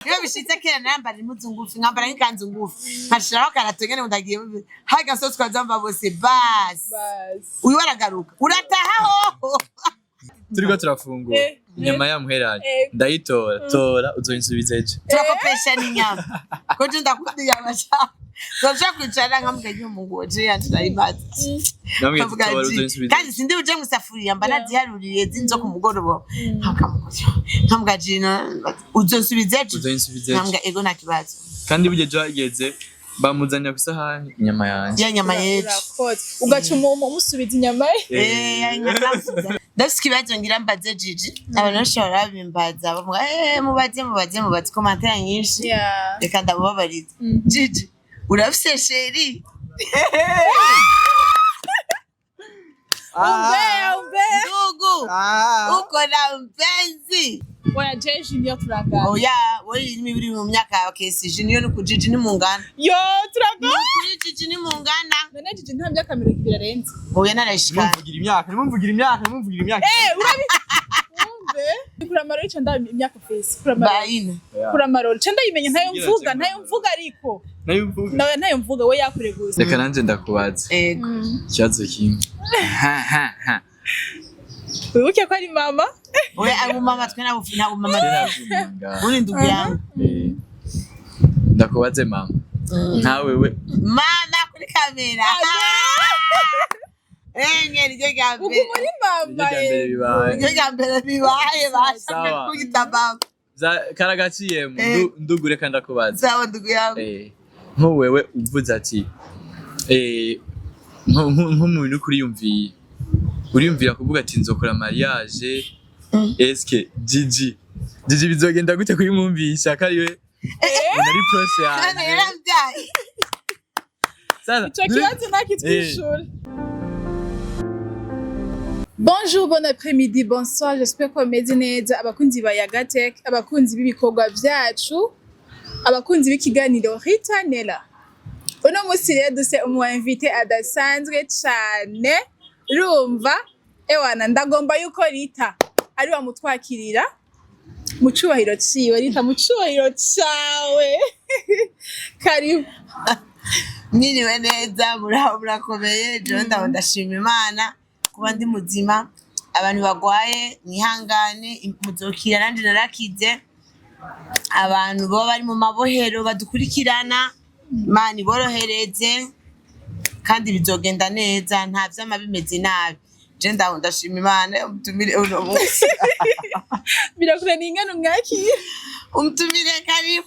Iyo bishitse kera nambara impuzu ngufi nkambara nk'ikanzu ngufi nkashiraho karato nyene ndagiye haga sosi kwazamba bose bas uyu waragaruka uratahaho turiko turafungura inyama ya muheraje ndayitora uzoyinsubizeje turakopesha n'inyama ko je ndakudiye abashaka Zoja kwicara nkamuganye umugoje yandirayimazi. Kandi sindi uje musafuriya mba naziharuriye zinzo ku mugoroba. Nkamugajina uzonsubizeje. Nkamga ego nakibazo. Kandi buje jageze bamuzanya kusahani inyama yanje. Ya nyama yeje. Ugacuma umusubiza inyama ya nyama. Ndaskibazo ngira mbaze Gigi. Abantu bashobora bimbaza bavuga mubaze commentaire nyinshi. Reka ndababariza. Gigi urafise sheri. Umbe. Ndugu. Uko na mpenzi. Oya je Junior turangana. Oya, wori imibiri mu myaka ya kesi Junior no kujiji ni mungana. Yo turangana. Kuri Gigi ni mungana. None Gigi nta myaka 20 arenze. Oya narashika. Nimumvugira imyaka. Urabi. Umbe. Kuramaro ico nda imyaka face. Kuramaro. Cenda yimenya ntayo mvuga ariko. Nayo mvuga we yakure gusa. Reka nanje ndakubaza. Ego. Cyazo kimwe. Wibuke ko ari mama? Oya abo mama twe nabo mama. Uri ndugu yangu. Ndakubaze mama. Nta wewe. Mama kuri kamera. Ngeri je gambe. Uko muri mama. Je gambe bibaye bashaka kugitababa. Karagaciyemo ndugu reka ndakubaza. Sawa ndugu yangu. Nko wewe uvuze ati nk'umuntu kuriyumviye uriyumvira kuvuga ati nzokora mariage eske Gigi bizogenda gute kuyimwumvisha kariwe ari process yaje sasa ico kibazo nakitwishura. Bonjour, bon après-midi, bonsoir, j'espère que meze neza abakunzi ba Yaga Tech, abakunzi b'ibikorwa vyacu, abakunzi b'ikiganiro Rita Nella. Uno musi rero duse umu invité adasanzwe cane, rumva ewana ndagomba yuko Rita ari wa mutwakirira mu cubahiro ciwe. Rita mu cubahiro cawe karibu. Mwiriwe neza murakomeye je ndashima Imana kuba ndi muzima. Abantu bagwaye nihangane muzokira nandi narakize. Abantu bo bari mu mabohero badukurikirana Imana iborohereze kandi bizogenda neza nta vyama bimeze nabi. Je ndashima Imana umutumire uno munsi. Birakure ningana umwakira. Umutumire karibu.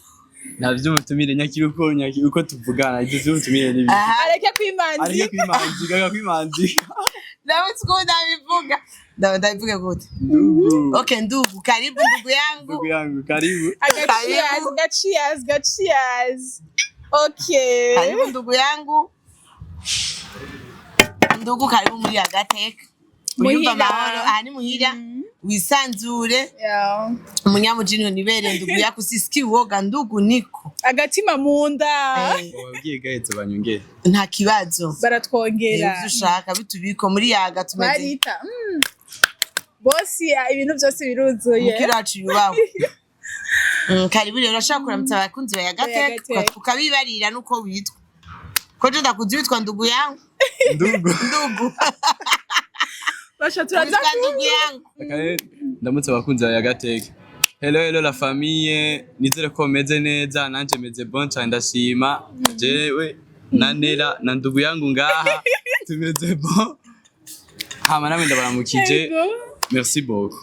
Navyo umutumire nyakiri uko tuvugana ivyo umutumire nibi. Areke kwimanzi. Nawe tsikunda bivuga. Ndabivuga gute? Okay ndugu karibu ndugu yangu. Karibu. Gachias. Okay. Karibu ndugu yangu. Ndugu karibu muri Yaga Tech. Muyumva mahoro ani muhira wisanzure. Umunyamujini nibere ndugu yako sisiki woga ndugu niko. Agatima munda. Wabwiye gahetse banyongera. Nta kibazo. Baratwongera. Ivyo ushaka bitubiko muri Yaga tumeze. Barita. Bosi ibintu byose biruzuye. Mukiracu yubaho. Karibu rero urashaka kuramutsa abakunzi ba Yaga Tech tukabibarira nuko witwa. Ko je ndakuzi witwa ndugu yangu. Ndugu. Basha turaza ndugu yangu. Ndamutse abakunzi ba Yaga Tech. Hello la famille, nizere ko meze neza nanje meze bon cyane ndashima. Jewe na Nella na ndugu yangu ngaha tumeze bon. Hama namwe ndabaramukije. Merci beaucoup.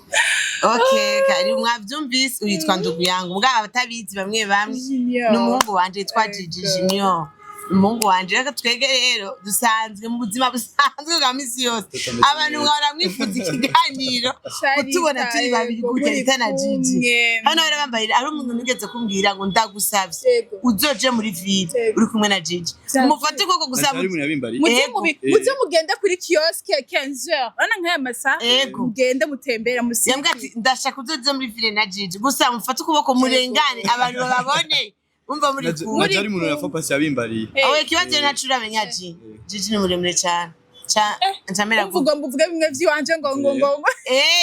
Okay, kari mwavyumvise uyitwa ndugu yangu. Mugaba abatabizi bamwe n'umuhungu wanje yitwa Gigi Junior. Umuhungu wanje reka twege rero dusanzwe mu buzima busanzwe bwa misi yose. Abantu mwara mwifuza ikiganiro kutubona turi babiri gute na Gigi. Hano barabambaye ari umuntu nigeze kumbwira ngo ndagusavye uzoje muri ville uri kumwe na Gigi. Umufate koko gusaba. Muze mugende kuri kioske 15h. Bana nkaya masaha mugende mutembera musi. Yambwa ati ndashaka uzoje muri ville na Gigi. Gusa mufate ukuboko murengane abantu babone. Umva muri ari umuntu yafa pasi yabimbariye. Awe kibazo ntacura benya Gigi ni muremure cyane. ncamera uvuga mvuge bimwe vy'iwanje ngo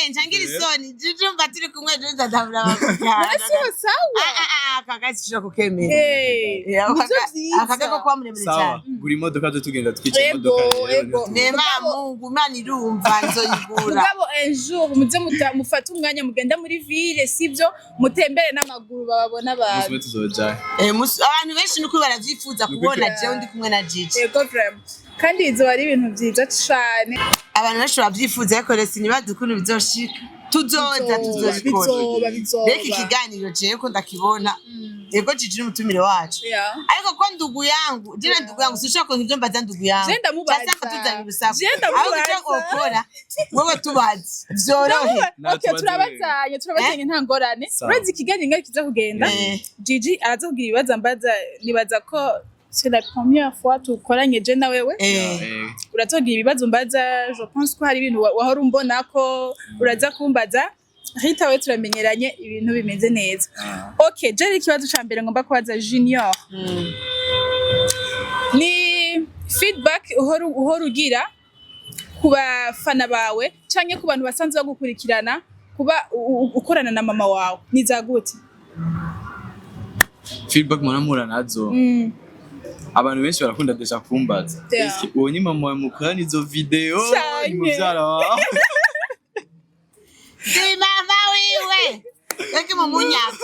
ncangira isoni jujumva turi kumwe juza ndabura bakugana nasiho sawa akagasisho kukemera akagako kwa muremure cyane gura imodoka zo tugenda twica imodoka nema mungu imana irumva nzoyigura mugabo un jour muze mufata umwanya mugenda muri ville sivyo mutembere n'amaguru bababona abantu musi tuzoja abantu benshi nuko baravyifuza kubona jewe ndi kumwe na Gigi yego vraiment kandi izo ari ibintu vyiza cyane abantu benshi bavyifuza ariko resi nibazi ukuntu bizoshika tuzoza tuzobikora reka ikiganiro jewe ko ndakibona yego Gigi n'umutumire wacu ariko ko ndugu yangu sinshaka ko ivyo mbaza ndugu yangu je ndamubaza tuzanye urusaku aho uje gukora wowe tubazi vyorohe okay turabazanye nta ngorane urazi ikiganiro ngari kiza kugenda Gigi araza kugira ibibazo mbaza nibaza ko c'est la première fois tukoranye je na wewe uratogira ibibazo mbaza je pense ko hari ibintu wahora umbona ko uraza kumbaza Rita we turamenyeranye ibintu bimeze neza okay je ikibazo ca mbere ngomba kubaza Junior ni feedback uhora ugira ku bafana bawe canke ku bantu basanzwe bagukurikirana kuba ukorana na mama wawe nizagute feedback mwana nazo abantu benshi barakunda desha kumbaza ubonye mama wawe mukorana izo video ni muvyara wawe mama wiwe yake mumunyaka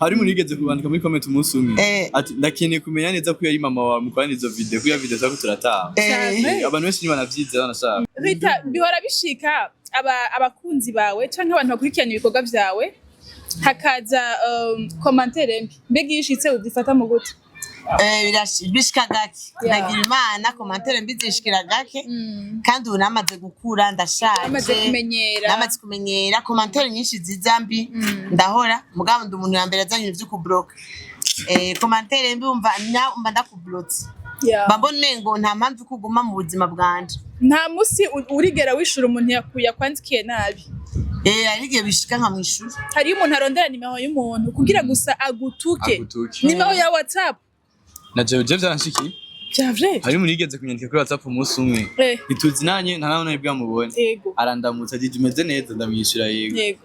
hari umuntu yigeze kubandika muri comment umunsi umwe ati ndakeneye kumenya neza ko yari mama wawe mukorana izo video kuya video zako turataha abantu benshi nibanavyize banashaka Rita bihora bishika abakunzi bawe canke abantu bakurikirana ibikorwa vyawe hakaza commentaire mbi mbega yishitse uzifata mu gute bishika gake ndagira imana commentaire mbizishikira gake kandi ubu namaze gukura ndashaje namaze kumenyera commentaire nyinshi zizambi ndahora mugabo ndi umuntu yambere azanye ivyo kublock commentaire mbi umva ndakublock mbona mengo nta mpamvu kuguma mu buzima bwanje nta musi urigera wishura umuntu yakwandikiye nabi arige bishika nka mwishuri hari umuntu arondera nimero y'umuntu kugira gusa agutuke nimero ya WhatsApp na jewe vyaranshiki vyavye hari umuntu yigeze kunyandika kuri WhatsApp umunsi umwe ituzi nanye ntarabona ibwa mubone arandamutsa Gigi umeze neza ndamwishura yego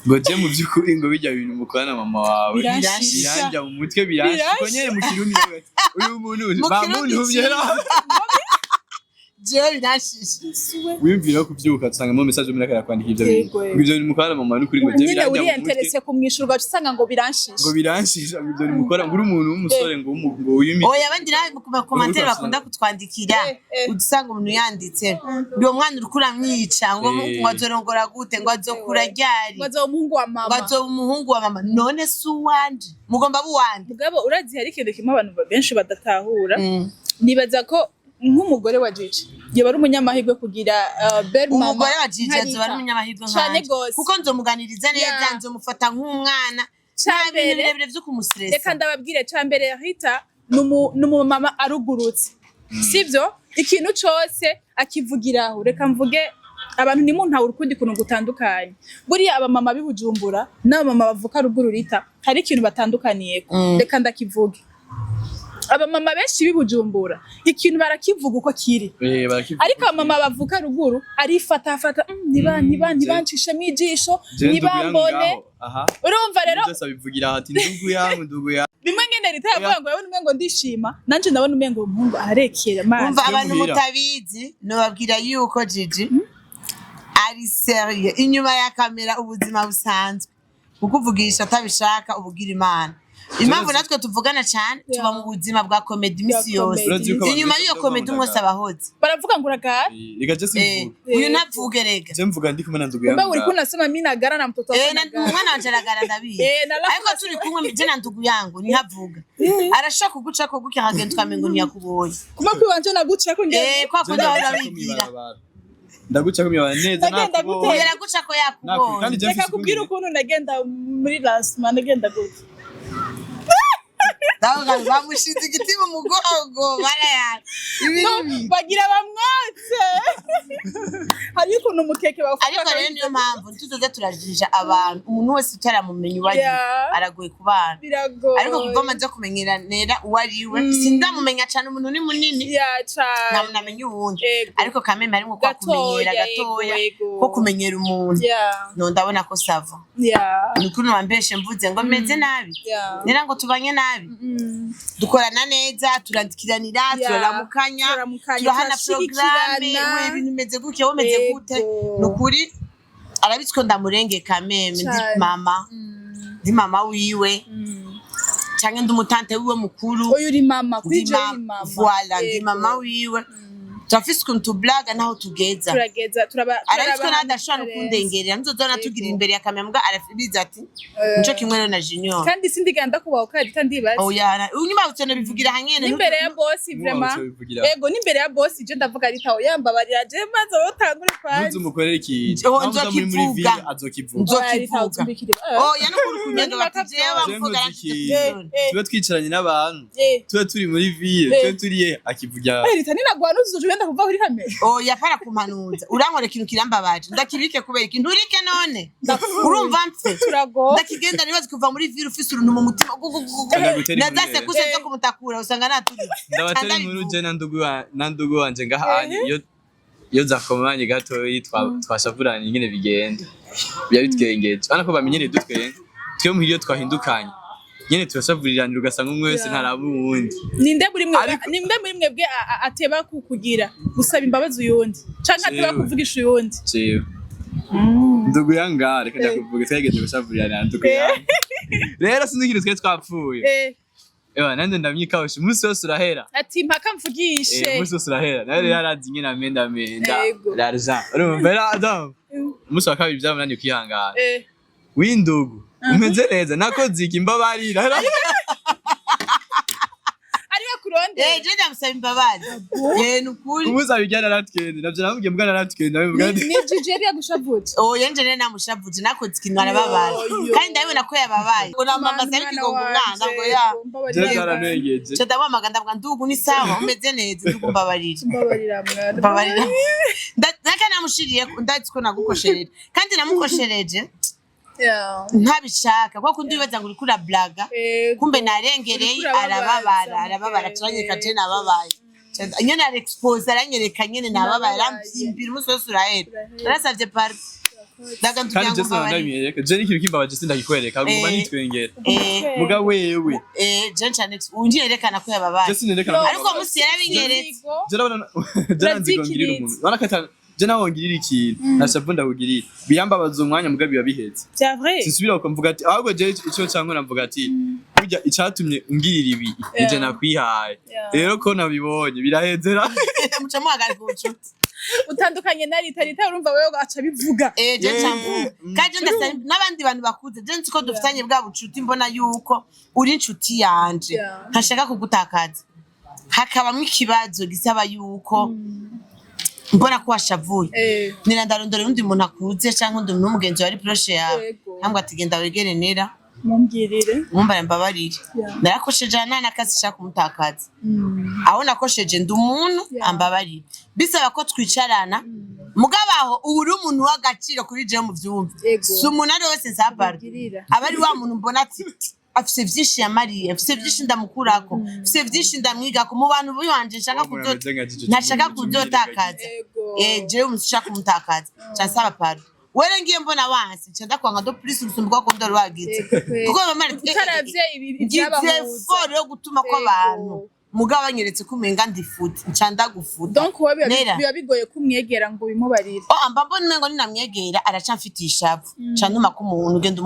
ngo je mu byukuri ngo bijya ibintu mukorana mama wawe biranja mu mutwe birashiko nyene mu kirundi uyu muntu bamuntu byera jewe birashishe wimvira kuvyuka usanga mu message muri akara kwandika ivyo bintu mukorana mama n'ukuri ngo je biranja uri interesse kumwishurwa usanga ngo biranshisha ibyo mukora nguri umuntu w'umusore ngo wimi oya abandi nawe ku commentaire bakunda kutwandikira udusanga umuntu yanditse uwo mwana urukura mwica ngo azorongora gute ngo azokura ryari ngo umuhungu wa mama none suwanje mugomba buwande mugabo urazi hari ikintu kimwe abantu benshi badatahura nibaza ko nk'umugore wa Gigi yaba ari umunyamahirwe kugira belle mama umugore wa Gigi azoba ari umunyamahirwe nkanje kuko nzomuganiriza neza nzomufata nk'umwana cyabere byo kumustressa reka ndababwire cyambere Rita numumama arugurutse sivyo ikintu cyose akivugiraho reka mvuge abantu ni muntu urukundi kuntu gutandukanye buriya abamama bibujumbura n'abamama bavuka ruguru Rita hari ikintu batandukaniye reka ndakivuge abamama benshi bibujumbura ikintu barakivuga uko kiri ariko abamama bavuka ruguru arifata ntibancishe mwijisho ntibambone urumva rero byose bivugira ati ndugu yangu bimwe ngene Rita yavuga ngo yabona umengo ndishima nanje ndabona umengo umuhungu arekera amazi umva abantu mutabizi nobabwira yuko Gigi ari serieux inyuma ya kamera ubuzima busanzwe ukuvugisha atabishaka ubugira imana impamvu natwe tuvugana cyane tuba mu buzima bwa comedy misi yose inyuma y'iyo comedy mwose abahoze baravuga ngo uragara rega je simvuga uyu ntavuge rega je mvuga ndi kumwe na ndugu yangu mba uri kunasema mimi nagara na mtoto wangu na umwana wanje aragara ndabiye ariko turi kumwe je na ndugu yangu ntihavuga arashaka kuguca ko guke hagenda twamengo ntiyakuboye kuma kwiwanje naguca ko ngende kwa kundi barabibwira ndaguca ko myawa neza nakubonye ndaguca ko yakubonye reka kubwira ukuntu nagenda muri last man nagenda gute ndavuga bamushize igiti mu mugongo barayana bagira bamwotse hari ukuntu umukeke bawufata ariko rero niyo mpamvu tuzoza turajija abantu umuntu wese utaramumenye uwari aragoye kubana ariko kuva amaze kumenyeranira uwariwe sindamumenya cyane umuntu ni munini namenye uwundi ariko kameme arimo kwa kumenyera gatoya ko kumenyera umuntu no ndabona ko sava nukuri wambeshe mvuze ngo meze nabi nera ngo tubanye nabi dukorana neza turandikiranira turaramukanya turahana programme we ibintu meze gutya wo meze gute nukuri arabitsiko ndamurenge kameme ndi mama wiwe cyangwa ndi umutante wiwe mukuru oyo uri mama kwije mama voilà ndi mama wiwe turafise ukuntu blaga naho tugeza arabitsiko nadashobora kundengerera nzozona tugira imbere ya kamembwa arabiza ati nico kimwe rero na junior kandi sindiganda kubaho kandi tandibaza oya unyuma utone bivugira hanyene nimbere ya boss vraiment ego nimbere ya boss je ndavuga ari tawo yambabarira je maze wotangure kwaje nzi umukorera iki nzokivuga nzokivuga oya no kurukunyendo bati je bavuga tube twicaranye n'abantu tube turi muri ville tube turiye akivuga Rita ninagwana uzojugenda kuva kuri kamera oya para kumpanuza urankora ikintu kirambabaje ndakibike kubera ikintu urike none urumva mfite ndakigenda nibaze kuva muri ville ufise uruntu mu mutima nazase kuze zo kumutakura usanga naturi ndabatari muri je nandugu wanje ngahanye iyo zakomanye gato twashavuranye ingene bigenda biya bitwengeje bana ko bamenyere dutwenga tyo muhiyo twahindukanye nyene turashavuriranira ugasanga umwe wese ntarabu wundi ninde muri mwebwe ateba kukugira gusaba imbabazi uyundi canke ateba kuvugisha uyundi jewe ndugu yanga reka ndakuvuga twageje gushavurirana ndugu yanga rero sinigire twe twapfuye ewa nande ndamyikawusha umunsi wose urahera ati mpaka mvugishe umunsi wose urahera nawe rero arazi nyene amenda l'argent urumva rero adam umunsi wa kabiri byamunaniye kwihangana windugu umeze neza nakoze iki imbabarira ariwe kuronde je ndamusaba imbabazi nukuri umuza bijyana naratwende navyo namubwiye mbwana naratwende nabivuga ni Jujeri yagushavuje oya nje namushavuje nakoze ikintu arababaye kandi ndabibona ko yababaye ngo namamaza ariko umwana ngo ya je zaranegeje cyo ndabamaga ndavuga ndugu ni sawa umeze neza ndugu mbabarira mbabarira ndaka namushiriye ndazi ko nagukoshereje kandi namukoshereje ntabishaka kwa kundi bibaza ngo uri kura blaga kumbe narengereye arababara turanyeka je nababaye nyene ari expose aranyereka nyene nababaye rampimbira umusoso urahera narasavye part daga kandi je ndamiyereka je nikiri kimbabaje sindagikwereka nguma nitwengera muga wewe je cyane unjiyerekana ko yababaye ariko musi yarabinyeretse je nanzi ngirira umuntu barakata je nawo ngirira ikintu nashavunda kugirira biyambabaza umwanya muga biba bihetse c'est vrai sisubira ukamvuga ati ahubwo je ico cyanko navuga ati burya icatumye ungirira ibi je nakwihaye rero ko nabibonye birahezera muca muhagara ku bucuti utandukanye na Rita urumva wewe aca bivuga je cyambu kaje ndasa nabandi bantu bakuze je nzi ko dufitanye bwa bucuti mbona yuko uri inshuti yanje ntashaka kugutakaza hakabamwe ikibazo gisaba yuko mbona ko washavuye nirandarondora undi muntu akuze canke undi n'umugenzi wari proche yawe ntabwo atigenda wegere nera mumbwirire mumbara mbabarire narakosheje nana kasi shaka kumutakaza aho nakosheje ndi umuntu ambabarire bisaba ko twicarana mugabaho uburi umuntu w'agaciro kuri je mu vyumva si umuntu ari wese nsabarde abari wa muntu mbona ati afise vyinshi yamariye afise vyinshi ndamukurako afise vyinshi ndamwigako mu bantu buyanje ntashaka kudotakaza je umushaka kumutakaza cyasaba pardon were ngiye mbona wansi cyanda kwanga do plus usumbwa ko ndoro wagize kuko mama utaravye ibi byabahuza foro yo gutuma ko abantu mugabanyeretse kumenga ndifuti ncanda gufuta donc biba bigoye kumwegera ngo bimubarire amba mbona ngo ninamwegera aracamfitisha avu cantuma ko umuntu ugenda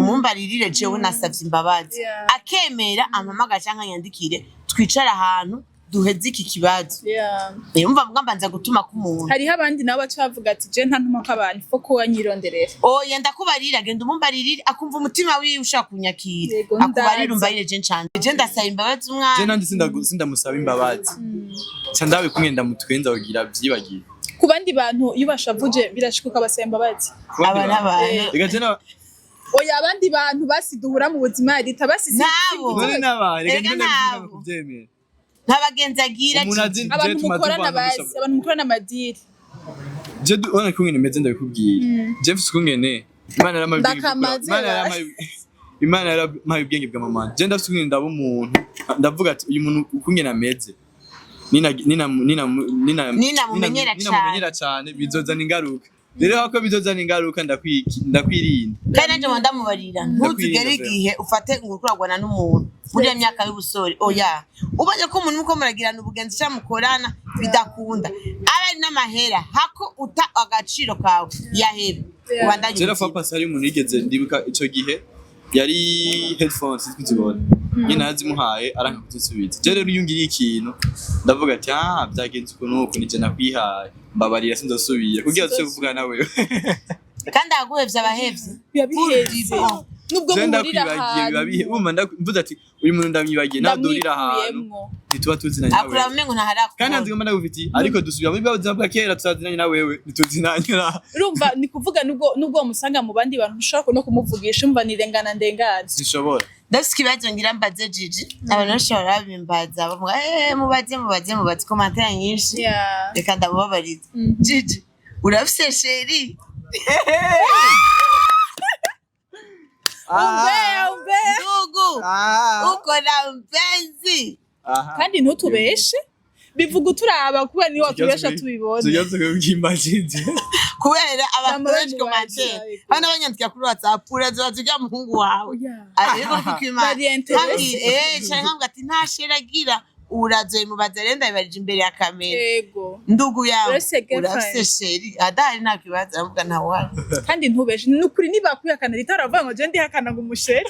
umumbaririre jewe nasavye imbabazi akemera amamaga canka yandikire twicara ahantu duheze iki kibazo yumva mbanza gutuma ku muntu hariho abandi nabo bacavuga ati je nta ntuma k'abantu fo ko wanyironderera yenda kubarira genda umumbaririre akumva umutima wiwe ushaka kunyakira akubarira umbarire je ncanje je ndasaba imbabazi umwana je nandi sindamusaba imbabazi candabe kumwe ndamutwenza kugira vyibagira ku bandi bantu iyo bashavuje birashikuka basaba imbabazi abana oya abandi bantu basi duhura mu buzima Rita basi Nabo. none nabaye reka Erega ngende nabo. kubyemera ntabagenzi agira umuntu azi abantu tuma mukorana tuvana basi gusa abantu mukorana amadiri je ubona ko ngene meze ndabikubwira je mfise kungene Imana yaramabwiye Ndakamaze Imana yaramabwiye Imana yarampaye ubwenge bwa mama je ndafise kungene ndaba umuntu ndavuga ati uyu muntu ukungene ameze ninamumenyera cyane bizozana ingaruka rero hako bizozana ingaruka ndakwirinda kandi nanje mu ndamubarira ntuzigere igihe ufate ngo uragwana n'umuntu muri ya myaka y'ubusore oya ubonye ko umuntu muko muragirana ubugenzi cyangwa mukorana bidakunda abari n'amahera hako uta agaciro kawe yahebe ubandanye rero fa pasari umuntu yigeze ndibuka ico gihe yari headphones twizibona nyine nazimuhaye aranka kuzisubiza je rero yungiriye ikintu ndavuga ati byagenze uko nuko nije nakwihaye mbabarira sinzosubira kugira tse kuvugana nawe kandi aguhevye abahevye yabiheze nubwo muhurira bibabihe mvuze ati uyu muntu ndamwibagiye nawe dorira ahantu ntituba tuzinanye nawe akura umengo ntaharako kandi nzi ngomba ndagufiti ariko dusubira muri bwa bwa kera tuzazinanye na wewe ntituzinanye urumva ni kuvuga nubwo musanga mu bandi bantu ushobora no kumuvugisha umva nirengana ndengana zishobora ndafise ikibazo ngira mbaze Gigi abantu bashobora babimbaza bavuga mubaze commentaire nyinshi reka ndamubabarira Gigi urafise sheri umbe ndugu uko na mpenzi kandi ntutubeshe bivuga uturaba kuba niyo watubesha tubibona tuyaze kubwimbajize kubera abantu benshi commentaire hano abanyandika kuri WhatsApp uraza tujya umuhungu wawe ariko kwimana cyangwa ati nta sheragira urazoye mubaza rero ndabibarije imbere ya kamera yego ndugu yawe urafise sheri adahari nta kibazo avuga nta wari kandi ntubeshe nukuri niba kuyakana ritaravuga ngo je ndihakana ngo umusheri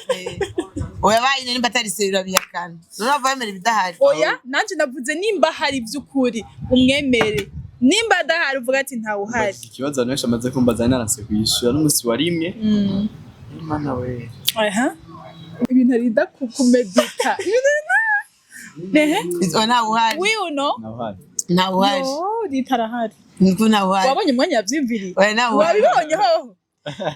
oya bayine nimba atari seri urabihakana none bavemera ibidahari oya nanje navuze nimba hari by'ukuri umwemere nimba adahari uvuga ati ntawe uhari ikibazo abantu benshi amaze kumbaza naranse kuyishura n'umusi wa rimwe Imana we ibintu arida kukumedika nta uhari wiuno nta uhari ritarahari niko nta uhari wabonye umwanya yavyimviri oya nta uhari wabibonye ho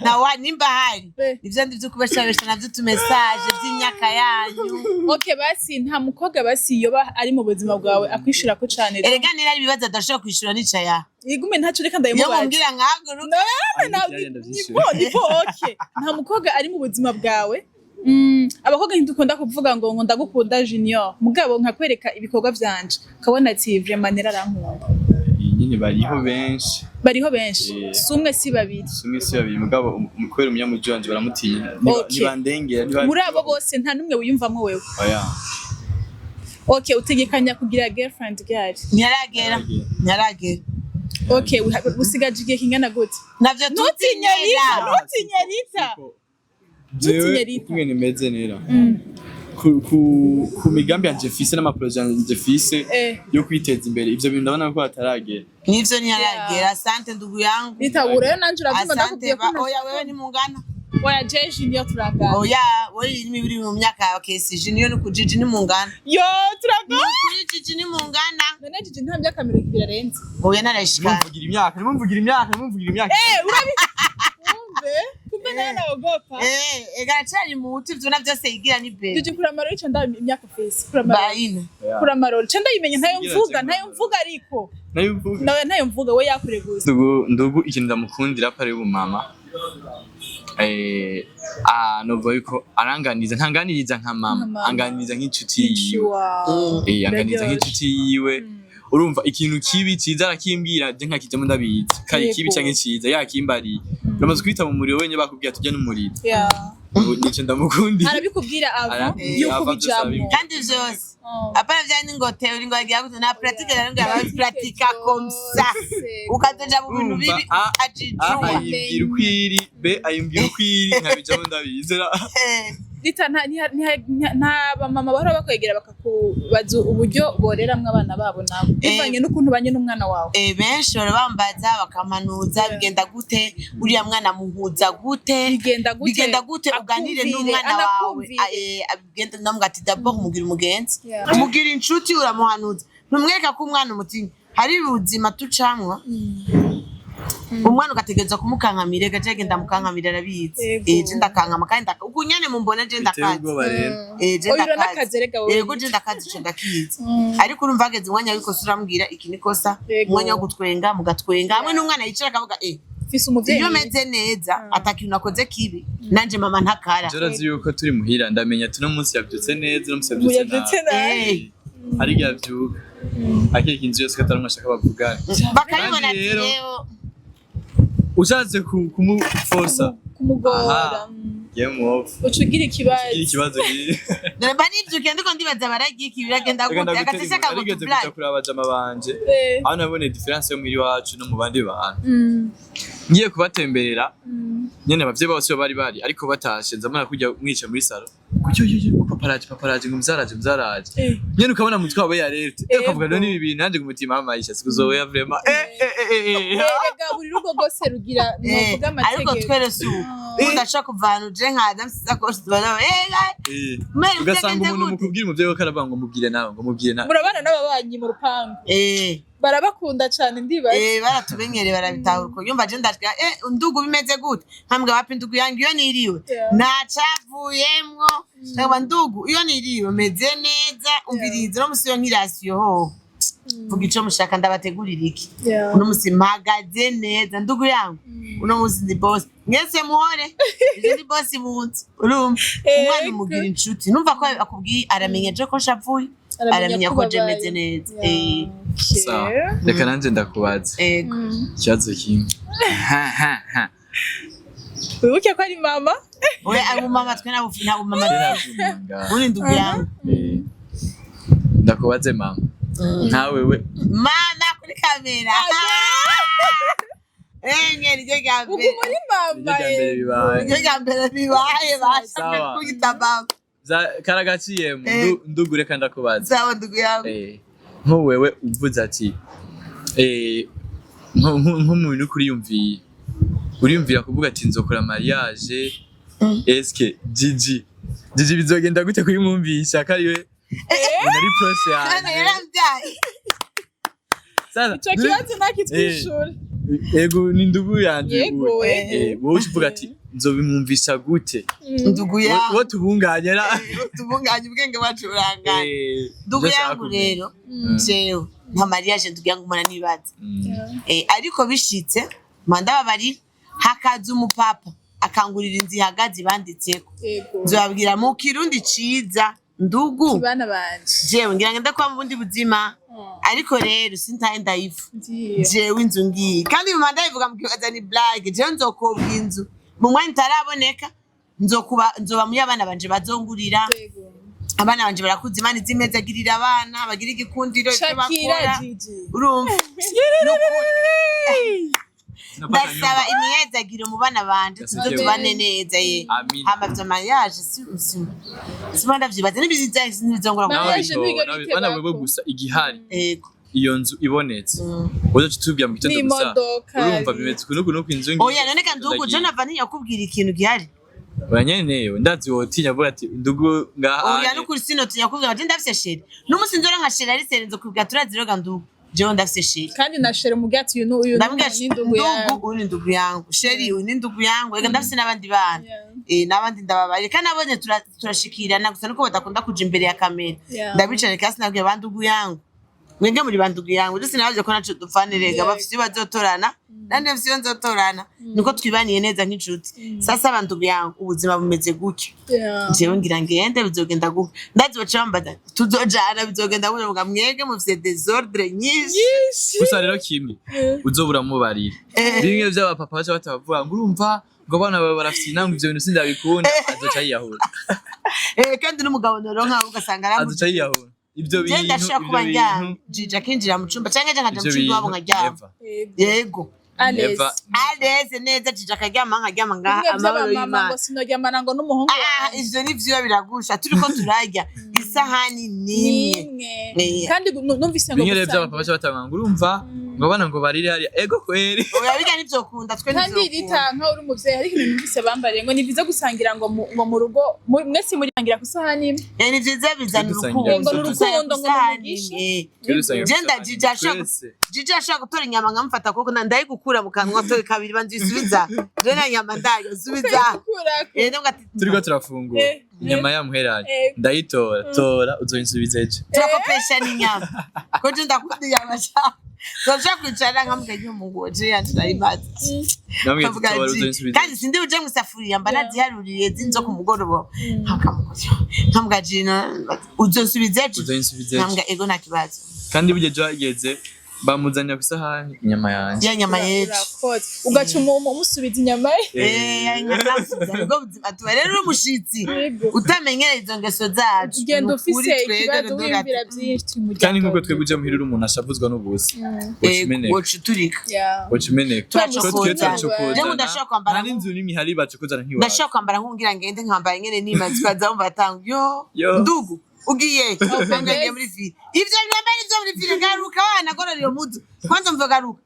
nta uhari nimba hari ivyo ndivyo kubeshabesha navyo tumessage vy'imyaka yanyu okay basi nta mukobwa basi yoba ari mu buzima bwawe akwishura ko cane erega nera ibibazo adashobora kwishura nica igume ntacu reka ndayimubaza yo mumbwira nkahaguruka nipo okay nta mukobwa ari mu buzima bwawe abakobwa ntidukunda kuvuga ngo ndagukunda Junior mugabo nkakwereka ibikorwa vyanje ukabona ati vraiment nera arankunda nyine bariho benshi sumwe si babiri mugabo kwera umunyamuji wanje baramutinya ntibandengera muri abo bose nta numwe wiyumvamo wewe oya okay utegekanya kugira girlfriend gari nyaragera okay usigaje igihe kingana gute navyo nutinyerita jewe kumwe meze nera ku migambi yanje fise n'amaproje yanje fise yo kwiteza imbere ivyo bintu ndabona ko ataragera nivyo ntiyaragera asante ndugu yangu nitabura yo nanje uravyumva ndakubwiye ko oya wewe ni mungana oya je Junior turangana oya wewe ni biri mu myaka yawe kesi Junior no kujiji ni mungana yo turangana kuri Jiji ni mungana none Jiji nta myaka 20 arenze oya narashika nimumvugira imyaka urabi kumbe nana ogopa egacari muti ivyo na byose yigira ni bebe Jiji kuramaro ico nda imyaka face kuramaro cyo ndayimenya ntayo mvuga ariko nayo mvuga we yakure gusa ndugu ikintu ndamukundira pare y'ubumama novuga yuko aranganiza ntanganiriza nka mama anganiriza nk'inshuti yiwe anganiriza nk'inshuti yiwe urumva ikintu kibi ciza arakimbwira je nkakijemo ndabizi kari kibi canke ciza yakimbariye uramaze kwita mu muriro wenye bakubwira tujya n'umuriro nico ndamukundira arabikubwira ava yuko bijamo kandi vyose apana vyani ngo teori ngo agiye gute na pratique rero ngo aba pratica comme ça ukazoja mu bintu bibi ayimbira ukwiri be ayimbira ukwiri nkabijamo ndabizera Rita nta bamama bahora bakwegera bakakubaza uburyo boreramwe abana babo nabo bivanye n'ukuntu banye n'umwana wawe benshi barabambaza bakamanuza bigenda gute uriya mwana muhuza gute bigenda gute uganire n'umwana wawe abigenda ndamuga ati d'abord umugira umugenzi umugira inshuti uramuhanuza ntumwereka ko umwana umutinyi hari ubuzima tucanwa umwana ugategereza kumukankamira gace agenda mukankamira arabizi je ndakankama kandi ukunyane mumbona je ndakazi je ndakazi yego je ndakazi je ndakizi ariko urumva ageze umwanya w'ikosa urambwira iki nikosa umwanya wo gutwenga mugatwenga hamwe n'umwana yicara akavuga fise umuvyeyi iyo meze neza atakintu nakoze kibi nanje mama ntakara Jarazi yuko turi muhira ndamenya tuno munsi yavyutse neza no munsi yavyutse nabi ari yavyuka akiri kinzi yose katarumwa shaka bavugana bakabibona rero ushatse kumuforsa kumugora game off ucugira ikibazo Ndaba nivyuke ndiko ndibaza baragiki biragenda gute agatese kagutu black kurabaza amabanje aho nabone difference yo muri wacu no mu bandi bantu ngiye kubatemberera nyene abavye bose bari ariko batashe nzamara kujya mwica muri salo paparaje ngo mzaraje nyene ukabona mutwe wawe yarete ukavuga no nibi bintu nanje gumutima amayisha sikuzoya vraiment erega buri rugo rwose rugira novuga amategeko ariko twere udashaka kuvana uje nka Adam sakoshi bana ugasanga umuntu mukubwira umuvyeyi we karabanga ngo mubwire nawe murabana n'ababanyi mu rupangu barabakunda cyane ndibaza baratumenyere barabitahura uko yumva je ndashika ndugu bimeze gute nkambwe wapi ndugu yangu iyo niriwe nacavuyemwo cyangwa ndugu iyo niriwe meze neza umvirize no musiyo nkirasiyo ho vuga ico mushaka ndabategurira iki uno musi mpagaze neza ndugu yangu uno musi ndi boss mwese muhore ndi boss munsi urumva umwana umugira inshuti numva ko akubwiye aramenya je ko nshavuye aramenya ko je meze neza sawa reka nanje ndakubaza ikibazo kimwe wibuke ko ari mama we ari mama twe nabo mama uri ndugu yangu ndakubaze mama ntawe we mama kuri kamera ngene ryo gambe uko muri mama ryo gambe bibaye bashaka kugita baba karagaciye ndugure kandi akubaza sawa ndugu yangu wewe uvuze ati nk'umuntu uriyumvira kuvuga ati nzokora mariage eske Gigi bizogenda gute kuyimwumvisha kariwe ari process yaje sasa ico kibazo nakitwishura ego ni ndugu yanje wowe uvuga ati nzobimwumvisha gute ndugu yangu wo tubunganye ubwenge bacu buranganye ndugu yangu rero jewe nka mariage ndugu yangu mwana nibaza ariko bishitse manda babari hakaza umupapa akangurira inzi hagazi banditseko nzobabwira mu kirundi ciza ndugu bana banje jewe ngira ngenda kwa mubundi buzima ariko rero sintaye ndayifu jewe inzu ngiye kandi manda yivuga mu kibaza ni black jewe nzokobwa inzu mu mwanya ntaraboneka nzoba muri abana banje bazongurira abana banje barakuze imana izimeze agirira abana bagira igikundiro cyo bakora urumva ndasaba imyezagiro mu bana banje tuzobane neza hama vya mariage simanda vyibaza n'ibizongora bana wewe gusa igihari iyo nzu ibonetse uzo tutubya mu gitondo gusa urumva bimeze kuno inzu ngi oya none kandi ndugu je nava ntiyakubwira ikintu gihari banyeneyo ndazi wotinya vuga ati ndugu ngaha oya no kuri sino tunyakubwira ati ndafise sheri n'umusi nzora nka sheri ari serenzo kubwira turaziroga ndugu jewe ndafise sheri kandi na sheri mugati uyu ni ndugu yangu uri ndugu yangu sheri uyu ni ndugu yangu ega ndafise n'abandi bana n'abandi ndababaye kandi abonye turashikirana gusa nuko badakunda kuja imbere ya kamera ndabicara kasi nabwiye bandugu yangu mwenge muri bandugu yangu ndetse nabaje ko naco dupfanirega bafise bazotorana nande bafise nzotorana niko twibaniye neza nk'inshuti sasa bandugu yangu ubuzima bumeze gutyo jewe ngira ngende bizogenda guko ndazi bacambada tuzojana bizogenda guko mwege mufise desordre nyinshi gusa rero kimwe uzobura mubarira bimwe by'abapapa bacha batavuga ngo urumva ngo bana baba barafise inangu ivyo bintu sindabikunda azoca yiyahura kandi n'umugabo noronka ugasanga aramu azoca yiyahura ibyo bintu ndashaka kuba njyana jija kinjira mu cumba cyangwa nkaja mu cumba wabo nkaryama yego Alese neza jija karyama nkaryama ngaha amabaro y'Imana ngo sinoryamana ngo n'umuhungu wawe ivyo nivyo biragusha turiko turarya isahani nimwe kandi numvise ngo bingere by'abapapa bacha batanga ngo urumva ngo bana ngo barire hariya ego kweri oya biga n'ivyokunda twe kandi ritanka uri umuvyeyi ariko ibintu numvise bambariye ngo ni vyiza gusangira ngo mu rugo mwese murangira ku sahani imwe ni vyiza bizana urukundo ngo n'urukundo ngo mugisha genda Jiji ashaka gutora inyama nkamufata kuko ndayigukura mu kanwa toye kabiri banzisubiza rena nyama ndayo subiza turiko turafungura inyama ya muheranye ndayitora uzoyinsubiza ejo turakopesha n'inyama ko je ndakunda inyama cyane Zoja kwicara nkamuganye umugoje yandirayimazi. Kandi sindi uje musafuriya mba naziharuriye zinzo ku mugoroba. Hakamugoje. Nkamugajina uzonsubizeje. Nkamga ego nakibazo. Kandi bugeje wageze bamuzanya kusahani inyama yanje. Ya nyama yeje. Ugaca umusubiza inyama ye. Nyama ubwo buzima tubarero umushitsi. Utamenyera izo ngeso zacu. Ugenda ufise ikibazo wimvira byinshi mu kandi nkuko twebwe uje muhirira umuntu ashavuzwa n'ubusi. Wocuturika. Wocumeneka. Twacokoza. Nje ndashaka kwambara. Nari nzu n'imihari bacokoza ntiwa. Ndashaka kwambara nkungira ngende nkambaye nyene nimazi kwaza umva tangu yo. Ndugu. Ugiye ukangaye muri fili ivyo byambara ivyo muri fili garuka wana gororero mudu kwanza mvuga garuka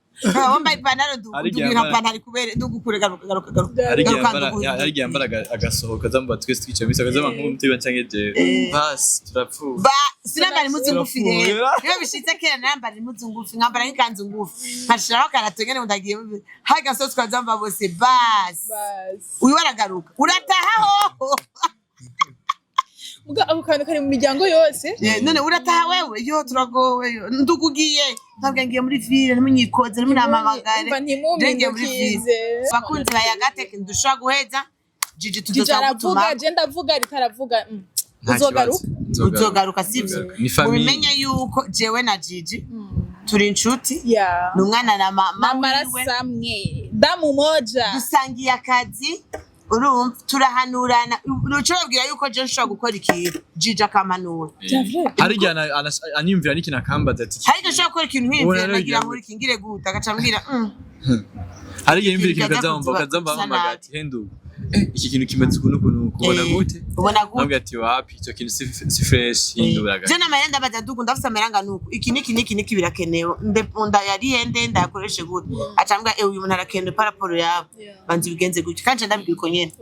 wambaye ipantaro dugira pantaro kubere ndugukure garuka ari yambara agasohoka zamba twese twicaye misa kazama nk'umutiba canke je bas turapfu ba sinambara impuzu ngufi rero iyo bishitse kera nambara impuzu ngufi nkambara nk'ikanzu ngufi nkashiraho karatengene ndagiye haga sose kwazamba bose bas uyu waragaruka uratahaho Muga abukana kare mu miryango yose none urataha wewe yo turagowe ndugugiye ntabwo ngiye muri ville n'umunyikoze muri amabagare ndenge muri ville bakunzi ba Yaga Tech ndusha guheza Jiji tuzoza gutuma je ndavuga ritaravuga uzogaruka sivyo umenye yuko jewe na Jiji turi inshuti n'umwana na mama marasamwe damu moja dusangiye akazi urumva turahanurana ucobwira yuko je nshobora gukora ikintu Jiji akamanura hari jana anyumvira niki nakambaza ati hari gashobora gukora ikintu nk'ivyo nagira muri kingire guta agacambwira hari yimvira ikintu kazamba amagati hendu iki kintu kimeze ukuntu kubona gute nabwo ati wapi icyo kintu si fresh hinduraga je namayenda baza dukunda afisa meranga nuko iki niki birakenewe ndepunda yari yende ndakoreshe gute acambwa uyu muntu arakenewe paraporo yabo banzi bigenze gutyo kanje ndabwiko nyene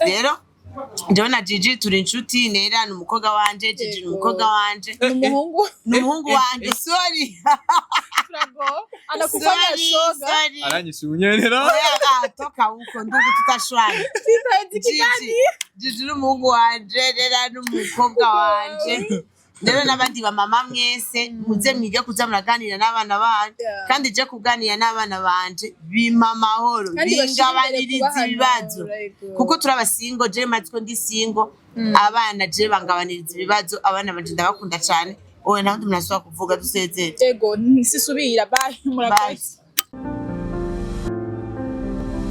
rero Ndio na Jiji turi inshuti nera n'umukobwa wanje Jiji n'umukobwa wanje n'umuhungu wanje sorry Trago anakufanya shoga aranyisunyerera toka huko ndugu tutashwana Jiji n'umuhungu wanje nera n'umukobwa wanje Ndero nabandi ba mama mwese muze mwige kuza muraganira n'abana banje kandi je kuganira n'abana banje bima mahoro bingabaniriza ibibazo kuko turabasingo je matiko ndi singo abana je bangabaniriza ibibazo abana banje ndabakunda cyane owe ntabwo mnaswa kuvuga dusezeye ego nisisubira bye murakoze